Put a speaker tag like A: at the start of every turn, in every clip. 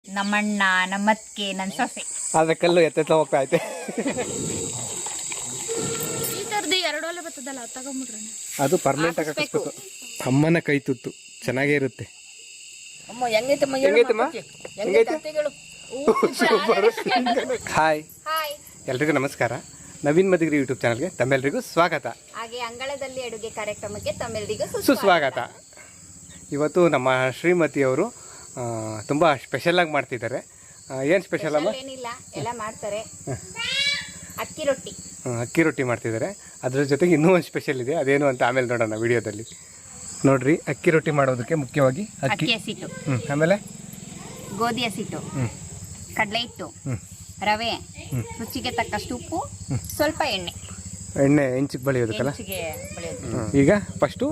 A: ನಮ್ಮಣ್ಣ ನಮ್ಮತ್ಕೆ ನನ್ನ ಸೊಸೆ
B: ಆದ್ರೆ ಕಲ್ಲು ಎತ್ತ ಹೋಗ್ತಾ ಐತೆ.
A: ಈ ತರದ್ದು 2 ಒಲೆ ಬರ್ತದಲ್ಲ ತಗೊಂಡ್ಬಿಡ್ರಿ.
B: ಅದು ಪರ್ಮನೆಂಟ್ ಆಗಿ ಹಾಕಿಸ್ಬೇಕು. ಅಮ್ಮನ ಕೈ ತುತ್ತು ಚೆನ್ನಾಗೇ ಇರುತ್ತೆ.
C: ಅಮ್ಮ ಹೆಂಗೈತಮ್ಮ
B: ಹಾಯ್
A: ಹಾಯ್
B: ಎಲ್ರಿಗೂ ನಮಸ್ಕಾರ. ನವೀನ್ ಮದಿಗಿರಿ ಯೂಟ್ಯೂಬ್ ಚಾನಲ್ಗೆ ತಮ್ಮೆಲ್ಲರಿಗೂ ಸ್ವಾಗತ.
A: ಹಾಗೆ ಅಂಗಳದಲ್ಲಿ ಅಡುಗೆ ಕಾರ್ಯಕ್ರಮಕ್ಕೆ ತಮ್ಮೆಲ್ಲರಿಗೂ
B: ಸುಸ್ವಾಗತ. ಇವತ್ತು ನಮ್ಮ ಶ್ರೀಮತಿಯವರು ತುಂಬ ಸ್ಪೆಷಲಾಗಿ ಮಾಡ್ತಿದ್ದಾರೆ. ಏನು ಸ್ಪೆಷಲ್ ಅಮ್ಮ?
A: ಏನಿಲ್ಲ, ಎಲ್ಲ ಮಾಡ್ತಾರೆ. ಅಕ್ಕಿ ರೊಟ್ಟಿ
B: ಅಕ್ಕಿ ರೊಟ್ಟಿ ಮಾಡ್ತಿದ್ದಾರೆ. ಅದ್ರ ಜೊತೆಗೆ ಇನ್ನೂ ಒಂದು ಸ್ಪೆಷಲ್ ಇದೆ, ಅದೇನು ಅಂತ ಆಮೇಲೆ ನೋಡೋಣ ವಿಡಿಯೋದಲ್ಲಿ. ನೋಡ್ರಿ, ಅಕ್ಕಿ ರೊಟ್ಟಿ ಮಾಡೋದಕ್ಕೆ ಮುಖ್ಯವಾಗಿ
A: ಅಕ್ಕಿ ಹಸಿಟ್ಟು,
B: ಆಮೇಲೆ
A: ಗೋಧಿ ಹಸಿಟ್ಟು, ಕಡಲೆ ಹಿಟ್ಟು, ರವೆ, ರುಚಿಗೆ ತಕ್ಕಷ್ಟು ಉಪ್ಪು, ಸ್ವಲ್ಪ
B: ಎಣ್ಣೆ ಹೆಂಚಿಗೆ ಬಳಿಯೋದಕ್ಕಲ್ಲ. ಈಗ ಫಸ್ಟು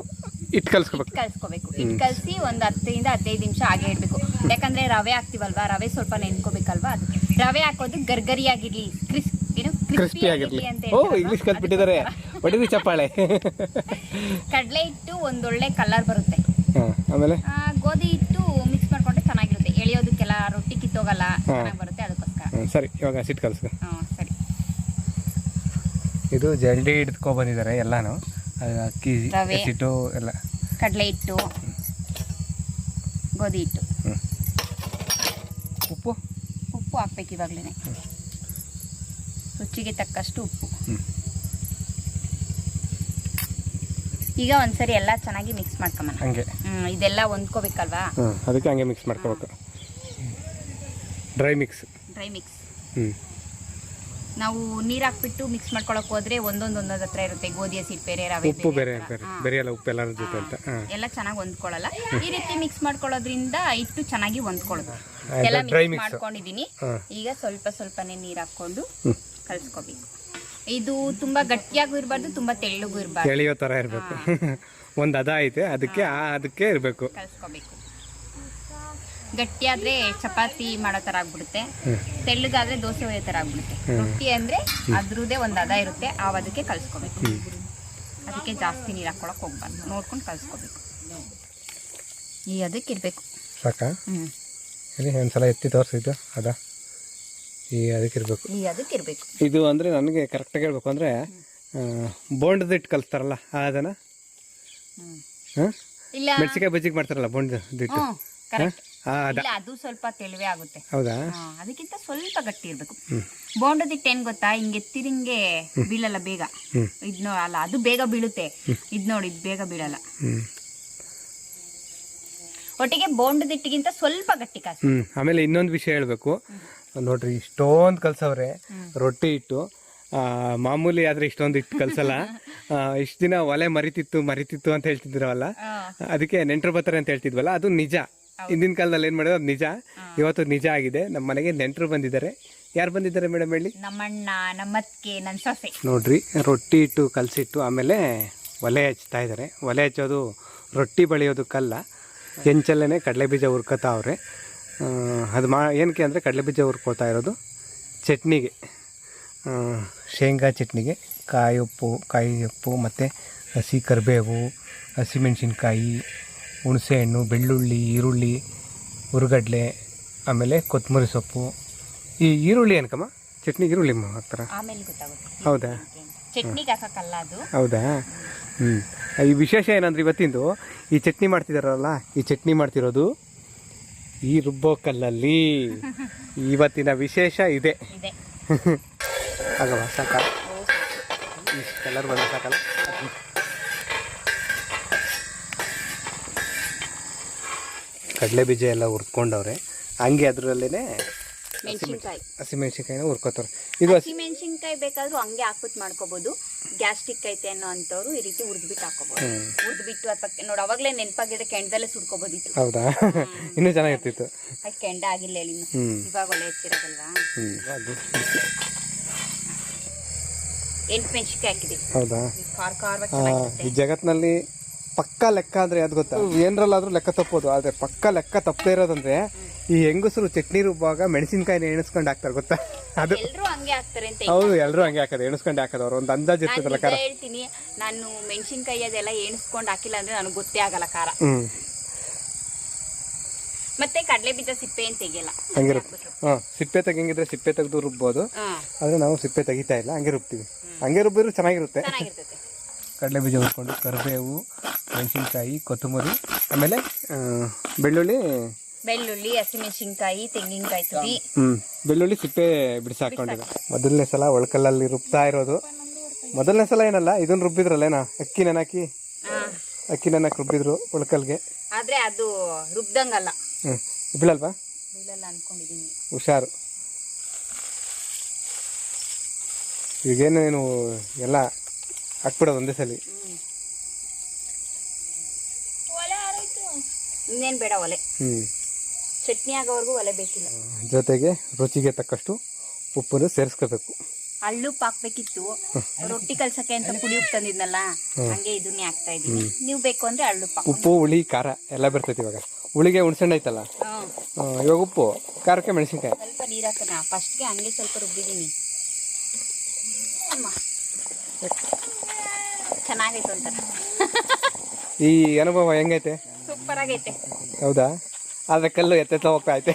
B: ಹಿಟ್ಟು ಕಲಿಸ್ಕೋಬೇಕು.
A: ಹಿಟ್ಟು ಕಲಸಿ ಒಂದು 10 ರಿಂದ 15 ನಿಮಿಷ ಹಾಗೆ ಇಡಬೇಕು. ಯಾಕಂದ್ರೆ ರವೆ ಹಾಕ್ತಿವಲ್ವಾ, ರವೆ ಸ್ವಲ್ಪ ನೆನ್ಕೋಬೇಕಲ್ವಾ. ಅದು ರವೆ ಹಾಕೋದು ಗರ್ಗರಿಯಾಗಿರ್ಲಿ,
B: ಕ್ರಿಸ್ಪಿ ಆಗಿರ್ಲಿ. ಓ, ಇಂಗ್ಲಿಷ್ ಕಲ್ತ್ಬಿಟ್ಟಿದ್ದಾರೆ, ಒಡಿವಿ ಚಪ್ಪಾಳೆ.
A: ಕಡಲೆ ಹಿಟ್ಟು ಒಂದೊಳ್ಳೆ ಕಲರ್ ಬರುತ್ತೆ.
B: ಆಮೇಲೆ
A: ಗೋಧಿ ಹಿಟ್ಟು ಮಿಕ್ಸ್ ಮಾಡ್ಕೊಂಡ್ರೆ ಚೆನ್ನಾಗಿರುತ್ತೆ, ಎಳೆಯೋದಕ್ಕೆಲ್ಲ ರೊಟ್ಟಿ ಕಿತ್ತೋಗಲ್ಲ, ಚೆನ್ನಾಗಿ ಬರುತ್ತೆ. ಅದಕ್ಕೋಸ್ಕರ
B: ಸರಿ, ಇವಾಗ ಸಿಟ್ಟು ಕಲಿಸ್ಕೊ.
A: ಸರಿ.
B: ಇದು ಜಲ್ದಿ ಹಿಡ್ಕೊ ಬಂದಿದ್ದಾರೆ ಎಲ್ಲಾನು. ಅಕ್ಕಿ ಹಿಟ್ಟು ಎಲ್ಲ,
A: ಕಡಲೆ ಹಿಟ್ಟು, ಗೋಧಿ ಹಿಟ್ಟು,
B: ಉಪ್ಪು
A: ಹಾಕ್ಬೇಕು ಇವಾಗ್ಲೇ. ರುಚಿಗೆ ತಕ್ಕಷ್ಟು ಉಪ್ಪು. ಈಗ ಒಂದ್ಸರಿ ಎಲ್ಲ ಚೆನ್ನಾಗಿ ಮಿಕ್ಸ್ ಮಾಡ್ಕೊಂಬ.
B: ಹಂಗೆ
A: ಇದೆಲ್ಲ ಹೊಂದ್ಕೋಬೇಕಲ್ವಾ,
B: ಅದಕ್ಕೆ ಹಂಗೆ ಮಿಕ್ಸ್ ಮಾಡ್ಕೋಬೇಕು. Dry mix.
A: ನಾವು ನೀರ್ ಹಾಕ್ಬಿಟ್ಟು ಮಿಕ್ಸ್ ಮಾಡ್ಕೊಳಕ್ ಹೋದ್ರೆ ಒಂದೊಂದ್ ಹತ್ರ ಇರುತ್ತೆ. ಗೋಧಿ ಹಸಿಟ್ಟು ಬೇರೆ, ರವೆ
B: ಉಪ್ಪು ಬೇರೆ ಬೇರೆ ಎಲ್ಲ, ಉಪ್ಪು ಎಲ್ಲರ ಜೊತೆ ಅಂತ
A: ಎಲ್ಲ ಚೆನ್ನಾಗಿ ಹೊಂದ್ಕೊಳ್ಳಲ್ಲ. ಈ ರೀತಿ ಮಿಕ್ಸ್ ಮಾಡ್ಕೊಳ್ಳೋದ್ರಿಂದ ಹಿಟ್ಟು ಚೆನ್ನಾಗಿ ಹೊಂದ್ಕೊಳ್ಳೋದು. ಎಲ್ಲ ಮಿಕ್ಸ್ ಮಾಡ್ಕೊಂಡಿದೀನಿ. ಈಗ ಸ್ವಲ್ಪನೇ ನೀರ್ ಹಾಕೊಂಡು ಕಲ್ಸ್ಕೋಬೇಕು. ಇದು ತುಂಬಾ ಗಟ್ಟಿಯಾಗೂ ಇರಬಾರ್ದು, ತುಂಬಾ ತೆಳ್ಳಗೂ ಇರಬಾರ್ದು,
B: ಎಳೆಯೋ ತರ ಇರ್ಬೇಕು. ಒಂದ್ ಅದ ಐತೆ, ಅದಕ್ಕೆ ಇರ್ಬೇಕು.
A: ಕಲ್ಸ್ಕೋಬೇಕು. ಗಟ್ಟಿಯಾದ್ರೆ ಚಪಾತಿ ಮಾಡೋ ತರ ಆಗ್ಬಿಡುತ್ತೆ, ತೆಳ್ಳಗಾದ್ರೆ ದೋಸೆ ಒಯ್ಯೋ ತರ ಆಗ್ಬಿಡುತ್ತೆ. ರೊಟ್ಟಿ ಅಂದ್ರೆ ಅದ್ರದ್ದೇ ಒಂದ್ ಅದ ಇರುತ್ತೆ, ಅದಕ್ಕೆ ಕಲ್ಸ್ಕೋಬೇಕು. ಅದಕ್ಕೆ ಜಾಸ್ತಿ ನೀರು ಹಾಕೊಳಕ್ ಹೋಗ್ಬಾರ್ದು, ನೋಡ್ಕೊಂಡು ಕಲ್ಸ್ಕೋಬೇಕು. ಈ ಅದಕ್ಕೆ ಇರ್ಬೇಕು.
B: ಸಾಕಾ? ಒಂದ್ಸಲ ಎತ್ತಿ ತೋರಿಸಿದ್ದು ಅದ ಅದಕ್ಕೆ ಇರ್ಬೇಕು. ಇದು ಅಂದ್ರೆ ನನಗೆ ಕರೆಕ್ಟಾಗಿ ಹೇಳ್ಬೇಕು ಅಂದ್ರೆ ಬೋಂಡದ ಹಿಟ್ಟು ಕಲಿಸ್ತಾರಲ್ಲ ಅದನ್ನ, ಮೆಣಸಿನಕಾಯಿ ಬಜ್ಜಿಗೆ ಮಾಡ್ತಾರಲ್ಲ ಬೋಂಡದ ಹಿಟ್ಟು,
A: ಅದು ಸ್ವಲ್ಪ ತೆಳುವೆ ಆಗುತ್ತೆ.
B: ಹೌದಾ?
A: ಅದಕ್ಕಿಂತ ಸ್ವಲ್ಪ ಗಟ್ಟಿ ಇರ್ಬೇಕು. ಬೋಂಡದ ಹಿಟ್ಟು ಏನ್ ಗೊತ್ತಾ, ಹಿಂಗೆ ಎತ್ತಿರಿಂಗೆ ಬೀಳಲ್ಲ ಬೇಗ. ಅಲ್ಲ, ಅದು ಬೇಗ ಬೀಳುತ್ತೆ. ಇದ್ ನೋಡಿ, ಇದು ಬೇಗ ಬೀಳಲ್ಲ. ಒಟ್ಟಿಗೆ ಬೋಂಡದ ಹಿಟ್ಟಿಗಿಂತ ಸ್ವಲ್ಪ ಗಟ್ಟಿ ಕಾಸು.
B: ಆಮೇಲೆ ಇನ್ನೊಂದು ವಿಷಯ ಹೇಳ್ಬೇಕು ನೋಡ್ರಿ, ಇಷ್ಟೊಂದು ಕಲ್ಸವ್ರೆ ರೊಟ್ಟಿ ಹಿಟ್ಟು. ಮಾಮೂಲಿ ಆದ್ರೆ ಇಷ್ಟೊಂದು ಹಿಟ್ಟು ಕಲ್ಸಲ್ಲ. ಇಷ್ಟ ದಿನ ಒಲೆ ಮರಿತಿತ್ತು ಅಂತ ಹೇಳ್ತಿದ್ರವಲ್ಲ, ಅದಕ್ಕೆ ನೆಂಟರು ಬರ್ತಾರೆ ಅಂತ ಹೇಳ್ತಿದ್ವಲ್ಲ, ಅದು ನಿಜ. ಹಿಂದಿನ ಕಾಲದಲ್ಲಿ ಏನ್ ಮಾಡೋದು, ಅದು ನಿಜ. ಇವತ್ತು ನಿಜ ಆಗಿದೆ. ನಮ್ಮ ಮನೆಗೆ ನೆಂಟರು ಬಂದಿದ್ದಾರೆ. ಯಾರು ಬಂದಿದ್ದಾರೆ ಮೇಡಮ್ ಹೇಳಿ?
A: ನಮ್ಮಣ್ಣ, ನಮ್ಮತ್ಕೆ, ನನ್ನ ಸೊಸೆ.
B: ನೋಡ್ರಿ, ರೊಟ್ಟಿ ಹಿಟ್ಟು ಕಲಸಿಟ್ಟು ಆಮೇಲೆ ಒಲೆ ಹಚ್ತಾ ಇದ್ದಾರೆ. ಒಲೆ ಹಚ್ಚೋದು ರೊಟ್ಟಿ ಬಳಿಯೋದಕ್ಕಲ್ಲ, ಹೆಂಚಲ್ಲೇ ಕಡಲೆ ಬೀಜ ಹುರ್ಕೋತಾವ್ರೆ. ಅದು ಏನಕ್ಕೆ ಅಂದರೆ ಕಡಲೆ ಬೀಜ ಹುರ್ಕೋತಾ ಇರೋದು ಚಟ್ನಿಗೆ, ಶೇಂಗಾ ಚಟ್ನಿಗೆ. ಕಾಯಿ ಉಪ್ಪು ಮತ್ತು ಹಸಿ ಕರಿಬೇವು, ಹಸಿಮೆಣಸಿನ್ಕಾಯಿ, ಹುಣಸೆಹಣ್ಣು, ಬೆಳ್ಳುಳ್ಳಿ, ಈರುಳ್ಳಿ, ಹುರುಗಡ್ಲೆ, ಆಮೇಲೆ ಕೊತ್ತಂಬರಿ ಸೊಪ್ಪು. ಈ ಈರುಳ್ಳಿ ಏನಕ್ಕಮ್ಮ ಚಟ್ನಿಗೆ ಈರುಳ್ಳಿ ಹಾಕ್ತಾರ? ಹೌದಾ?
A: ಚಟ್ನಿಗೆ ಹಾಕಲ್ಲ ಅದು.
B: ಹೌದಾ? ಈ ವಿಶೇಷ ಏನಂದ್ರೆ ಇವತ್ತಿಂದು ಈ ಚಟ್ನಿ ಮಾಡ್ತಿದಾರಲ್ಲ, ಈ ಚಟ್ನಿ ಮಾಡ್ತಿರೋದು ಈ ರುಬ್ಬೋ ಕಲ್ಲಲ್ಲಿ. ಇವತ್ತಿನ ವಿಶೇಷ ಇದೆ. ಆಗವ ಸಾಕ, ಇಷ್ಟು ಕಲರ್ ಬಂದ ಸಾಕಲ್ಲ. ಕಡಲೆ ಬೀಜ ಎಲ್ಲ ಹುರ್ಕೊಂಡವ್ರೆ, ಹಂಗೆ ಅದರಲ್ಲೇ ಹಸಿಮೆಣಸಿನ್ಕಾಯಿನ ಹುರ್ಕೋತಾರೆ. ಇದು
A: ಹಸಿಮೆಣಸಿನ್ಕಾಯಿ ಬೇಕಾದ್ರೂ ಹಂಗೆ ಹಾಕ್ಬಿಟ್ಟು ಮಾಡ್ಕೋಬಹುದು. ಗ್ಯಾಸ್ಟ್ರಿಕ್ ಐತೆ ಅನ್ನೋ ಅಂತವ್ರು ಈ ರೀತಿ ಹುರಿದ್ಬಿಟ್ಟು ಹಾಕೋಬಹುದು. ಹುರಿದ್ಬಿಟ್ಟು ಅಥವಾ ನೋಡಿ ಅವಾಗಲೇ ನೆನಪಾಗಿದ್ರೆ ಕೆಂಡದಲ್ಲೇ ಸುಡ್ಕೋಬೋದಿತ್ತು.
B: ಹೌದಾ? ಇನ್ನೂ ಚೆನ್ನಾಗಿರ್ತಿತ್ತು.
A: ಅದು ಕೆಂಡ ಆಗಿಲ್ಲ ಹೇಳಿ, ಇವಾಗ ಒಳ್ಳೆ ಎತ್ತಿರೋದಲ್ವಾ. 8 ಮೆಣಸಿನ್ಕಾಯಿ ಹಾಕಿದೀವಿ.
B: ಹೌದಾ?
A: ಖಾರವಾಗಿ
B: ಈ ಜಗತ್ನಲ್ಲಿ ಪಕ್ಕ ಲೆಕ್ಕ ಅಂದ್ರೆ ಅದು ಗೊತ್ತಾ, ಏನರಲ್ಲಾದ್ರೂ ಲೆಕ್ಕ ತಪ್ಪೋದು. ಆದ್ರೆ ಪಕ್ಕ ಲೆಕ್ಕ ತಪ್ಪದೇ ಇರೋದಂದ್ರೆ ಈ ಹೆಂಗಸರು ಚಟ್ನಿ ರುಬ್ಬಾಗ ಮೆಣಸಿನ್ಕಾಯಿನ ಎಣಿಸ್ಕೊಂಡು ಹಾಕ್ತಾರೆ ಗೊತ್ತಾ. ಅದು ಹೌದು, ಎಲ್ಲರೂ ಹಂಗೆ ಹಾಕೋದು, ಎಣಿಸ್ಕೊಂಡು ಹಾಕೋದು. ಅವ್ರು ಒಂದು ಅಂದಾಜು ಇರ್ತದಲ್ಲ ಖಾರ.
A: ಹೇಳ್ತೀನಿ, ನಾನು ಮೆಣಸಿನ್ಕಾಯಿ ಅದೆಲ್ಲ ಎಣಿಸ್ಕೊಂಡು ಹಾಕಿಲ್ಲ ಅಂದ್ರೆ ನನಗೆ ಗೊತ್ತೇ ಆಗಲ್ಲ ಖಾರ. ಮತ್ತೆ ಕಡಲೆ ಬೀಜ ಸಿಪ್ಪೆ ಏನ್ ತೆಗಿಯಲ್ಲ.
B: ಹಂಗಿರುತ್ತೆ. ಹಾಂ, ಸಿಪ್ಪೆ ತೆಗಿಂಗಿದ್ರೆ ಸಿಪ್ಪೆ ತೆಗೆದು ರುಬ್ಬೋದು. ಆದರೆ ನಾವು ಸಿಪ್ಪೆ ತೆಗಿತಾ ಇಲ್ಲ, ಹಂಗೆ ರುಬ್ತೀವಿ. ಹಂಗೆ ರುಬ್ಬಿದ್ರೆ ಚೆನ್ನಾಗಿರುತ್ತೆ.
A: ಚೆನ್ನಾಗಿರ್ತೈತೆ.
B: ಕಡಲೆ ಬೀಜ ಹುರ್ಕೊಂಡು ಕರಿಬೇವು, ಮೆಣಸಿನ್ಕಾಯಿ, ಕೊತ್ತಂಬರಿ, ಆಮೇಲೆ ಬೆಳ್ಳುಳ್ಳಿ,
A: ಹಸಿಮೆಣಸಿನ್ಕಾಯಿ, ತೆಂಗಿನಕಾಯಿ ತುರಿ.
B: ಬೆಳ್ಳುಳ್ಳಿ ಸಿಪ್ಪೆ ಬಿಡಿಸಾಕೊಂಡಿರೋ ಮೊದಲನೇ ಸಲ ಒಳಕಲ್ಲಲ್ಲಿ ರುಬ್ತಾ ಇರೋದು. ಮೊದಲನೇ ಸಲ ಏನಲ್ಲ, ಇದನ್ನು ರುಬ್ಬಿದ್ರಲ್ಲೇನಾ, ಅಕ್ಕಿ ನೆನಾಕಿ ರುಬ್ಬಿದ್ರು ಒಳಕಲ್ಗೆ.
A: ಆದ್ರೆ ಅದು ರುಬ್ದಂಗಲ್ಲ.
B: ಬೀಳಲ್ವಾ?
A: ಬೀಳಲ್ಲ ಅನ್ಕೊಂಡಿದೀನಿ.
B: ಹುಷಾರು. ಈಗೇನು ಎಲ್ಲ ಹಾಕ್ಬಿಡೋದು ಒಂದೇ ಸಲ.
A: ಇನ್ನೇನು ಬೇಡ ಒಲೆ. ಚಟ್ನಿ ಆಗೋವರೆಗೂ ಒಲೆ ಬೇಕಿಲ್ಲ.
B: ಜೊತೆಗೆ ರುಚಿಗೆ ತಕ್ಕಷ್ಟು ಉಪ್ಪನ್ನು ಸೇರಿಸ್ಕೋಬೇಕು.
A: ಹಳ್ಳುಪ್ಪು ಹಾಕ್ಬೇಕಿತ್ತು, ರೊಟ್ಟಿ ಕಲ್ಸಕ್ಕೆ ಅಂತ ಪುಳಿ ಉಪ್ಪು ತಂದಿದ್ನಲ್ಲ, ಹಂಗೆ ಇದನ್ನೇ ಹಾಕ್ತಾ ಇದೀನಿ. ನೀವು ಬೇಕು ಅಂದ್ರೆ ಹಳ್ಳುಪ್ಪು.
B: ಉಪ್ಪು, ಹುಳಿ, ಖಾರ ಎಲ್ಲ ಬರ್ತೈತಿ. ಇವಾಗ ಹುಳಿಗೆ ಹುಣಸೆಹಣ್ಣು ಐತಲ್ಲ, ಇವಾಗ ಉಪ್ಪು, ಖಾರಕ್ಕೆ ಮೆಣಸಿನ್ಕಾಯಿ.
A: ಸ್ವಲ್ಪ ನೀರು ಹಾಕೋಣ. ಫಸ್ಟ್ಗೆ ಹಂಗೆ ಸ್ವಲ್ಪ ರುಬ್ಬಿದ್ದೀನಿ. ಚೆನ್ನಾಗೈತೆ ಒಂಥರ.
B: ಈ ಅನುಭವ ಹೆಂಗೈತೆ?
A: ಸೂಪರ್ ಆಗೈತೆ.
B: ಹೌದಾ? ಆದ್ರೆ ಕಲ್ಲು ಎತ್ತ ಹೋಗ್ತಾ ಐತೆ.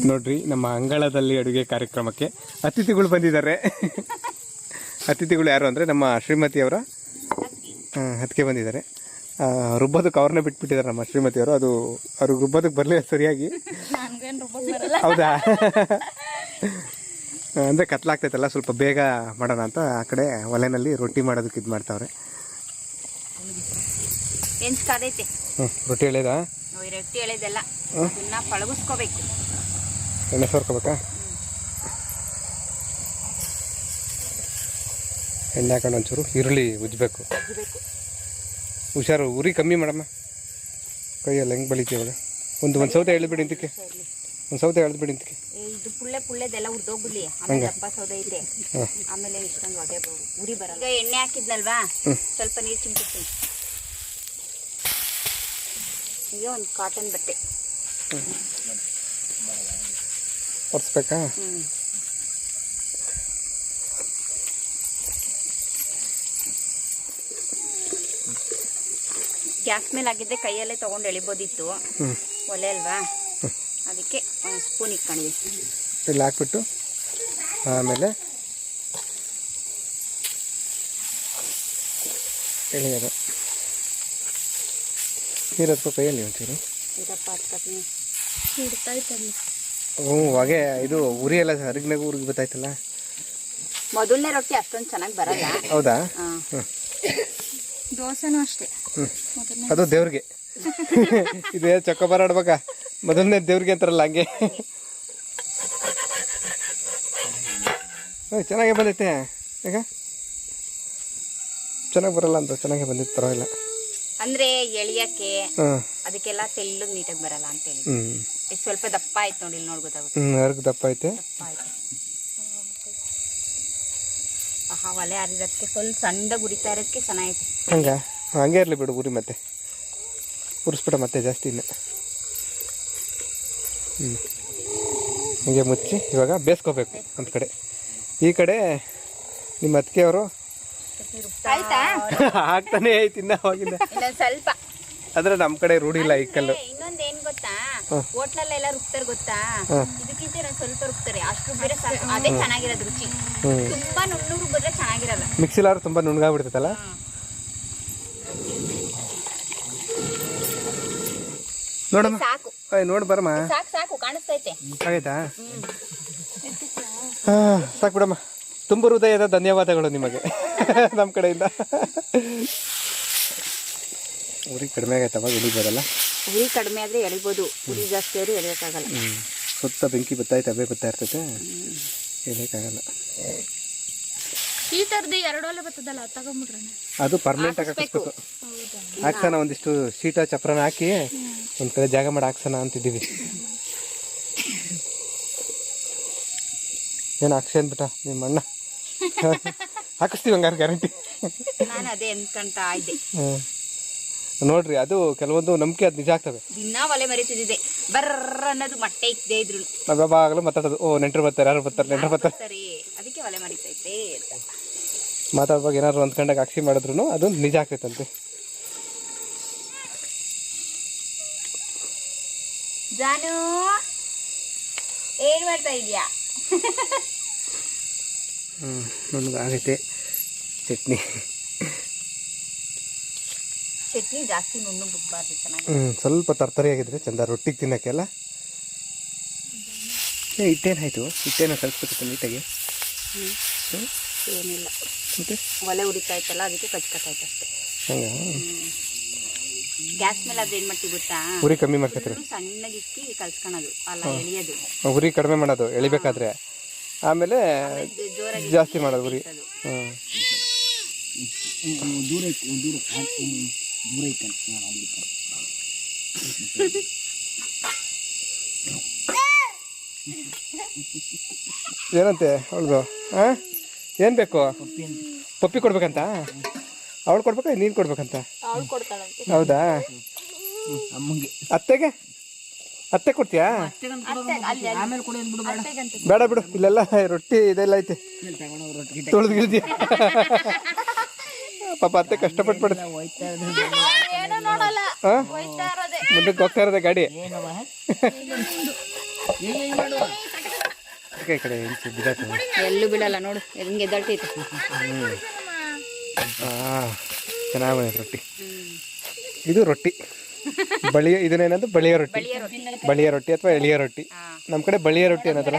B: ನೋಡ್ರಿ, ನಮ್ಮ ಅಂಗಳದಲ್ಲಿ ಅಡುಗೆ ಕಾರ್ಯಕ್ರಮಕ್ಕೆ ಅತಿಥಿಗಳು ಬಂದಿದ್ದಾರೆ. ಅತಿಥಿಗಳು ಯಾರು ಅಂದರೆ ನಮ್ಮ ಶ್ರೀಮತಿಯವರ ಹತ್ತಿಗೆ ಬಂದಿದ್ದಾರೆ. ರುಬ್ಬೋದಕ್ಕೆ ಅವ್ರನ್ನೇ ಬಿಟ್ಬಿಟ್ಟಿದ್ದಾರೆ ನಮ್ಮ ಶ್ರೀಮತಿಯವರು. ಅದು ಅವ್ರಿಗೆ ರುಬ್ಬೋದಕ್ಕೆ ಬರಲಿಲ್ಲ ಸರಿಯಾಗಿ. ಹೌದಾ? ಅಂದರೆ ಕತ್ಲಾಗ್ತೈತಲ್ಲ, ಸ್ವಲ್ಪ ಬೇಗ ಮಾಡೋಣ ಅಂತ ಆ ಕಡೆ ಒಲೆನಲ್ಲಿ ರೊಟ್ಟಿ ಮಾಡೋದಕ್ಕೆ ಇದು ಮಾಡ್ತಾವ್ರೆ. ರೊಟ್ಟಿ ಎಳೆದಾ?
A: ರೊಟ್ಟಿ ಎಳೆದಲ್ಲ, ಅದನ್ನ ಪಳಗಿಸ್ಕೋಬೇಕು.
B: ಎಣ್ಣೆ ಸೋರ್ಕೋಬೇಕಾ? ಎಣ್ಣೆ ಹಾಕೊಂಡು ಒಂಚೂರು ಈರುಳ್ಳಿ ಉಜ್ಜಬೇಕು. ಹುಷಾರು, ಉರಿ ಕಮ್ಮಿ ಮಾಡಮ್ಮ. ಕೈಯಲ್ಲಿ ಹೆಂಗೆ ಬಳಿತೀವಾಗ? ಒಂದು ಸೌದೆ ಎಳೆದ್ಬಿಡಿ ಇಂತಕ್ಕೆ. ಒಂದು ಸೌದೆ ಎಳೆದ್ಬಿಡಿ ಇಂತಕ್ಕೆ.
A: ಇದು ಪುಳ್ಳೆದೆಲ್ಲ ಉರ್ದೋಗ್ಬಿಡ್ಲಿ. ಆಮೇಲೆ ದಪ್ಪ ಸೌದೆ ಐತೆ, ಆಮೇಲೆ ಇಷ್ಟೊಂದು ಹೊಗೆ ಉರಿ ಬರಲ್ಲ. ಈಗ ಎಣ್ಣೆ ಹಾಕಿದ್ನಲ್ವಾ, ಸ್ವಲ್ಪ ನೀರು ಚಿಮ್ಕಿಸ್ತೀನಿ. ಈಗ ಒಂದು ಕಾಟನ್ ಬಟ್ಟೆ
B: ಒರೆಸ್ಬೇಕಾ?
A: ಗ್ಯಾಸ್ ಮೇಲೆ ಆಗಿದ್ದೆ ಕೈಯಲ್ಲೇ ತಗೊಂಡು ಎಳಿಬೋದಿತ್ತು, ಒಲೆ ಅಲ್ವಾ, ಅದಕ್ಕೆ ಒಂದು ಸ್ಪೂನ್ ಇಟ್ಕೊಂಡಿದ್ದೆ.
B: ಇಲ್ಲಿ ಹಾಕ್ಬಿಟ್ಟು ಆಮೇಲೆ ಎಳೆಯೋದು. ನೀರು ಹತ್ಕೋ ಕೈಯಲ್ಲಿ ಒಂಚೂರು. ಹೊಗೆ ಇದು ಉರಿ ಎಲ್ಲ ಅರಿಗಿನಾಗ ಉರಿಗೆ ಗೊತ್ತಾಯ್ತಲ್ಲ.
A: ಮೊದಲನೇ ರೊಟ್ಟಿ ಅಷ್ಟೊಂದು ಚೆನ್ನಾಗಿ ಬರಲ್ಲ.
B: ಹೌದಾ?
A: ದೋಸೆನೂ ಅಷ್ಟೇ.
B: ಅದು ದೇವ್ರಿಗೆ. ಇದು ಚೊಕ್ಕಬಾರ ಆಡ್ಬೇಕಾ? ಮೊದಲನೇ ದೇವ್ರಿಗೆ ಅಂತಾರಲ್ಲ ಹಂಗೆ. ಚೆನ್ನಾಗೇ ಬಂದೈತೆ. ಈಗ ಚೆನ್ನಾಗಿ ಬರಲ್ಲ ಅಂತ, ಚೆನ್ನಾಗೇ ಬಂದಿತ್ತು, ಪರವಾಗಿಲ್ಲ.
A: ಅಂದ್ರೆ ಎಳಿಯಕ್ಕೆ ಅದಕ್ಕೆಲ್ಲ ತೆಳ್ಳಗೆ ನೀಟಾಗಿ ಬರಲ್ಲ ಅಂತ ಹೇಳಿ. ಸ್ವಲ್ಪ ದಪ್ಪ ಆಯ್ತು ನೋಡಿ, ಇಲ್ಲಿ ನೋಡಿ ಗೊತ್ತಾಗುತ್ತೆ.
B: ಅರ್ಗ ದಪ್ಪ ಐತೆ.
A: ಒಲೆ ಹರಿದಕ್ಕೆ ಸ್ವಲ್ಪ ಸಣ್ಣದಾಗಿ ಉರಿತಾ ಇರೋದಕ್ಕೆ ಚೆನ್ನಾಗೈತೆ.
B: ಹಂಗೆ ಇರಲಿ ಬಿಡು, ಉರಿ ಮತ್ತೆ ಉರಿಸ್ಬಿಡ ಮತ್ತೆ ಜಾಸ್ತಿ ಇನ್ನು. ಹಂಗೆ ಮುಚ್ಚಿ ಇವಾಗ ಬೇಯಿಸ್ಕೋಬೇಕು ಒಂದು ಕಡೆ. ಈ ಕಡೆ ನಿಮ್ಮ ಅತ್ತಿಗೆಯವರು ಆಗ್ತಾನೆ ಐತಿ ಇನ್ನ ಅವಾಗಿಂದ.
A: ಸ್ವಲ್ಪ
B: ಅಂದ್ರೆ ನಮ್ಮ ಕಡೆ ರೂಢಿ ಇಲ್ಲ ಈ ಕಲ್ಲು.
A: ಇನ್ನೊಂದ್ ಏನ್ ಗೊತ್ತಾ, ಹೋಟ್ಲಲ್ಲೆಲ್ಲ ರುಬ್ತಾರೆ ಗೊತ್ತಾ, ಇದಕ್ಕಿಂತ ಸ್ವಲ್ಪ ರುಬ್ತಾರೆ. ಅಷ್ಟು ಬೇರೆ ಅದೇ ಚೆನ್ನಾಗಿರೋದು ರುಚಿ. ತುಂಬಾ ನುಣ್ಣು ರುಬ್ಬಿದ್ರೆ ಚೆನ್ನಾಗಿರಲ್ಲ.
B: ಮಿಕ್ಸಿಲಾರು ತುಂಬಾ ನುಣ್ಣಗಾಗ್ಬಿಡ್ತೈತಲ್ಲ. ನೋಡಮ್ಮ,
A: ಸಾಕು
B: ನೋಡ್ ಬರಮ್ಮ.
A: ಸಾಕು ಕಾಣಿಸ್ತೈತೆ.
B: ಆಯ್ತಾ? ಸಾಕು ಬಿಡಮ್ಮ. ತುಂಬ ಹೃದಯದ ಧನ್ಯವಾದಗಳು ನಿಮಗೆ ನಮ್ಮ ಕಡೆಯಿಂದ. ಉರಿ ಕಡಿಮೆ ಆಗೈತವಾಗ, ಎಳಿಬೋದಲ್ಲ?
A: ಉರಿ ಕಡಿಮೆ ಆದರೆ ಎಳಿಬೋದು, ಉರಿ ಜಾಸ್ತಿ ಆದರೆ ಎಳಿಯೋಕ್ಕಾಗಲ್ಲ.
B: ಸುತ್ತ ಬೆಂಕಿ ಬತ್ತಾಯ್ತವೆ, ಬರ್ತಾ ಇರ್ತೈತೆ, ಎಳಿಯೋಕ್ಕಾಗಲ್ಲ.
A: ಈ ಥರದ್ದು 2 ಒಲೆ ಬರ್ತದಲ್ಲ, ತಗೊಂಬಿಟ್ರೆ ಅದು
B: ಪರ್ಮನೆಂಟ್ ಆಗಿ ಹಾಕಿಸ್ಬೇಕು. ಹಾಕ್ಸೋಣ, ಒಂದಿಷ್ಟು ಶೀಟ ಚಪ್ರನ ಹಾಕಿ ಒಂದು ಕಡೆ ಜಾಗ ಮಾಡಿ ಹಾಕ್ಸೋಣ ಅಂತಿದ್ದೀವಿ. ಏನು ಹಾಕ್ಸಿ ಅಂದ್ಬಿಟ್ಟ ನಿಮ್ಮ ಅಣ್ಣ? ಹಾಕಿಸ್ತೀವಿ ಹಂಗಾರೆ, ಗ್ಯಾರಂಟಿ.
A: ನಾನು ಅದೇ ಅನ್ಕೊಂತ ಇದ್ದೆ.
B: ನೋಡ್ರಿ, ಅದು ಕೆಲವೊಂದು ನಂಬಿಕೆ ಅದು ನಿಜ ಆಗ್ತವೆ.
A: ದಿನ ಒಲೆ ಮರಿತಿದ್ದೆ, ಬರ್ರ ಅನ್ನೋದು ಮೊಟ್ಟೆ ಇಕ್ಕದೇ ಇದ್ರು
B: ನಾವು ಯಾವಾಗಲೂ ಮಾತಾಡೋದು, ಓ ನೆಂಟರು ಬರ್ತಾರೆ, ಯಾರು ಬರ್ತಾರೆ, ನೆಂಟರು ಬರ್ತಾರೆ,
A: ಅದಕ್ಕೆ ಒಲೆ ಮರಿತೈತೆ ಅಂತ
B: ಮಾತಾಡುವಾಗ ಏನಾದ್ರು ಅಂದ್ಕೊಂಡಾಗ ಅಕ್ಷಿ ಮಾಡಿದ್ರು ಅದು ನಿಜ ಆಗ್ತೈತಂತೆ.
A: ಜಾನು ಏನ್ ಮಾಡ್ತಾ ಇದೀಯಾ?
B: ನಮ್ಗೆ ಆಗೈತೆ ಚಟ್ನಿ.
A: ಚಟ್ನಿ ಜಾಸ್ತಿ ನುಣ್ಣಗೆ ಬಿಡ್ಬಾರ್ದು, ಚೆನ್ನಾಗಿ
B: ಸ್ವಲ್ಪ ತರ್ತರಿಯಾಗಿದ್ರೆ ಚಂದ ರೊಟ್ಟಿಗೆ ತಿನ್ನೋಕ್ಕೆಲ್ಲ. ಹಿಟ್ಟೇನಾಯಿತು? ಹಿಟ್ಟೇನೋ ಕಲಿಸ್ಬೇಕಿತ್ತು ನೀಟಾಗಿ.
A: ಏನಿಲ್ಲ,
B: ಮತ್ತೆ
A: ಒಲೆ ಉರಿತಾ ಇತ್ತಲ್ಲ ಅದಕ್ಕೆ ಕಚ್ಕತ್ತಾಯ್ತು ಅಷ್ಟೇ.
B: ಹಂಗ
A: ಗ್ಯಾಸ್ ಮೇಲೆ ಅದೇನ್ ಮಾಡ್ತೀವಿ ಗೊತ್ತಾ,
B: ಉರಿ ಕಮ್ಮಿ ಮಾಡ್ಕೊತೀರ?
A: ಸಣ್ಣಗಿಕ್ಕಿ ಕಲ್ಸ್ಕೊಳೋದು ಅಲ್ಲ, ಎಳಿಯೋದು.
B: ಉರಿ ಕಡಿಮೆ ಮಾಡೋದು ಎಳಿಬೇಕಾದ್ರೆ, ಆಮೇಲೆ
A: ಜೋರಾಗಿ
B: ಜಾಸ್ತಿ ಮಾಡೋದು ಉರಿ. ಏನಂತೆ ಅವಳದು? ಏನು ಬೇಕು? ಪಪ್ಪಿ ಕೊಡ್ಬೇಕಂತ? ಅವಳು ಕೊಡ್ಬೇಕಾ ನೀನು ಕೊಡ್ಬೇಕಂತ? ಹೌದಾ? ಅತ್ತೆಗೆ? ಅತ್ತೆ ಕೊಡ್ತೀಯಾ? ಬೇಡ ಬಿಡು, ಇಲ್ಲೆಲ್ಲ ರೊಟ್ಟಿ ಇದೆಲ್ಲ ಐತೆ, ತೊಳೆದು ಗಿಳ್ದಿ. ಪಾಪ ಅತ್ತೆ ಕಷ್ಟಪಟ್ಟು ಬಿಡುತ್ತೆ. ಮುಂದಕ್ಕೆ ಹೋಗ್ತಾ ಇರೋದೆ ಗಾಡಿ. ಈ ಕಡೆ
A: ಎಲ್ಲೂ ಬಿಡಲ್ಲ ನೋಡು, ಹೆಂಗೆ ಎದ್ದಳ್ತೈತೆ.
B: ಚೆನ್ನಾಗಿ ಬಂದೈತೆ ರೊಟ್ಟಿ. ಇದು ರೊಟ್ಟಿ ಬಳಿಯ, ಇದನ್ನೇನದು ಬಳಿಯ ರೊಟ್ಟಿ. ಬಳಿಯ ರೊಟ್ಟಿ ಅಥವಾ ಎಳಿಯ ರೊಟ್ಟಿ. ನಮ್ಮ ಕಡೆ ಬಳಿಯ ರೊಟ್ಟಿ ಅನ್ನೋದಲ್ಲ.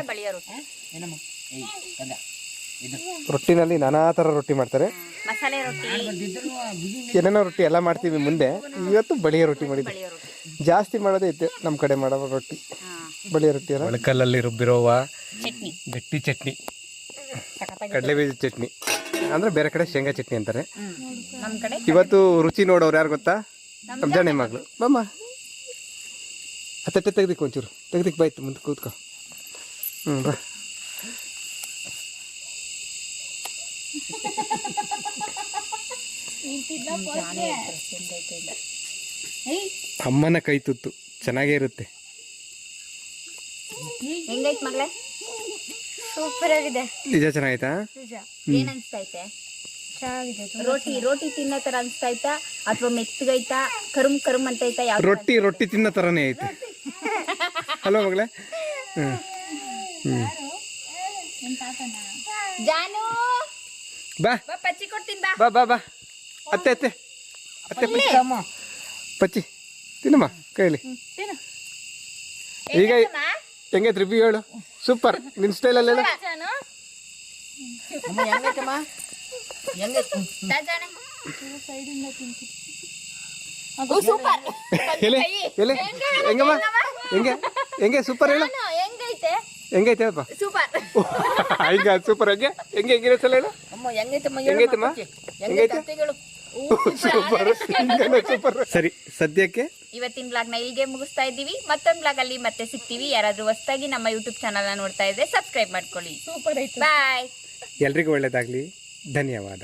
B: ರೊಟ್ಟಿನಲ್ಲಿ ನಾನಾ ಥರ ರೊಟ್ಟಿ ಮಾಡ್ತಾರೆ.
A: ಮಸಾಲೆ ರೊಟ್ಟಿ,
B: ಏನೇನೋ ರೊಟ್ಟಿ ಎಲ್ಲ ಮಾಡ್ತೀವಿ ಮುಂದೆ. ಇವತ್ತು ಬಳಿಯ ರೊಟ್ಟಿ ಮಾಡಿದ್ವಿ. ಜಾಸ್ತಿ ಮಾಡೋದೇ ಇತ್ತು ನಮ್ಮ ಕಡೆ ಮಾಡೋ ರೊಟ್ಟಿ, ಬಳಿಯ ರೊಟ್ಟಿ ಅಲ್ಲ. ಒಳಕಲ್ಲಲ್ಲಿ ರುಬ್ಬಿರೋವ
A: ಚಟ್ನಿ,
B: ಗಟ್ಟಿ ಚಟ್ನಿ, ಕಡಲೆಬೀಜ ಚಟ್ನಿ ಅಂದ್ರೆ ಬೇರೆ ಕಡೆ ಶೇಂಗಾ ಚಟ್ನಿ ಅಂತಾರೆ.
A: ನಮ್ಮ ಕಡೆ
B: ಇವತ್ತು ರುಚಿ ನೋಡೋರು ಯಾರು ಗೊತ್ತಾ? ನಮ್ಮ ಜಾಣೆ ಮಗಳು. ಬಮ್ಮ ಹತ್ತಟ್ಟೆ ತೆಗ್ದಿಕ್ ಒಂಚೂರು ತೆಗ್ದಿಕ್ ಬಾಯ್ತು, ಮುಂದೆ ಕೂತ್ಕೊ. ಬಾ. ಅಮ್ಮನ ಕೈ ತುತ್ತು ಚೆನ್ನಾಗೇ ಇರುತ್ತೆ.
A: ಹೆಂಗೈತ್ ಮಗಳೇ? ಸೂಪರ್ ಆಗಿದೆ.
B: ನಿಜ ಚೆನ್ನಾಗೈತಾ?
A: ಏನ್ ಅನ್ಸ್ತೈತೆ? ರೋಟಿ ರೋಟಿ ತಿನ್ನೋ ತರ ಅನ್ಸ್ತೈತಾ ಅಥವಾ ಮೆತ್ತಗೈತಾ, ಕರುಮ್ ಕರುಮ್ ಅಂತ ಐತಾ? ಯಾವ
B: ರೊಟ್ಟಿ ತಿನ್ನೋ ತರನೇ ಐತೆ ಅಲ್ವಾ ಮಗಳೇ?
A: ಜಾನು
B: ಬಾ
A: ಪಚ್ಚಿ ಕೊಡ್ತೀನಿ ಬಾ.
B: ಬಾ ಬಾ ಬಾ. ಅತ್ತೆ ಅತ್ತೆ ಅತ್ತೆ ಪಚ್ಚಿ ತಿನ್ನಮ್ಮ ಕೈಲಿ. ಈಗ ಹೆಂಗೈತೆ ರಿವ್ಯೂ ಹೇಳು? ಸೂಪರ್. ನಿನ್ನ ಸ್ಟೈಲಲ್ಲಿ ಹೇಳು.
A: ಸೂಪರ್.
B: ಎಲೆ ಎಲೆ ಹೆಂಗಮ್ಮ? ಹೆಂಗೆ ಹೆಂಗೆ ಸೂಪರ್ ಹೇಳು?
A: ಹೆಂಗೈತೆ?
B: ಹೆಂಗೈತೆ ಹೇಳಪ್ಪ?
A: ಸೂಪರ್.
B: ಹಿಂಗ ಸೂಪರ್. ಹೆಂಗೆ ಹೆಂಗೆ ಹೆಂಗಿರೋ ಸಲ ಹೇಳು? ಹೆಂಗೈತಮ್ಮ? ಹೆಂಗೈತೆ? Super super. ಸರಿ, ಸದ್ಯಕ್ಕೆ
A: ಇವತ್ತಿನ ಬ್ಲಾಗ್ ನ ಇಲ್ಲಿಗೆ ಮುಗಿಸ್ತಾ ಇದ್ದೀವಿ. ಮತ್ತೊಂದು ಬ್ಲಾಗ್ ಅಲ್ಲಿ ಮತ್ತೆ ಸಿಗ್ತೀವಿ. ಯಾರಾದ್ರೂ ಹೊಸದಾಗಿ ನಮ್ಮ ಯೂಟ್ಯೂಬ್ ಚಾನಲ್ ನ ನೋಡ್ತಾ ಇದ್ರೆ ಸಬ್ಸ್ಕ್ರೈಬ್ ಮಾಡ್ಕೊಳ್ಳಿ. ಬಾಯ್.
B: ಎಲ್ರಿಗೂ ಒಳ್ಳೇದಾಗ್ಲಿ. ಧನ್ಯವಾದ.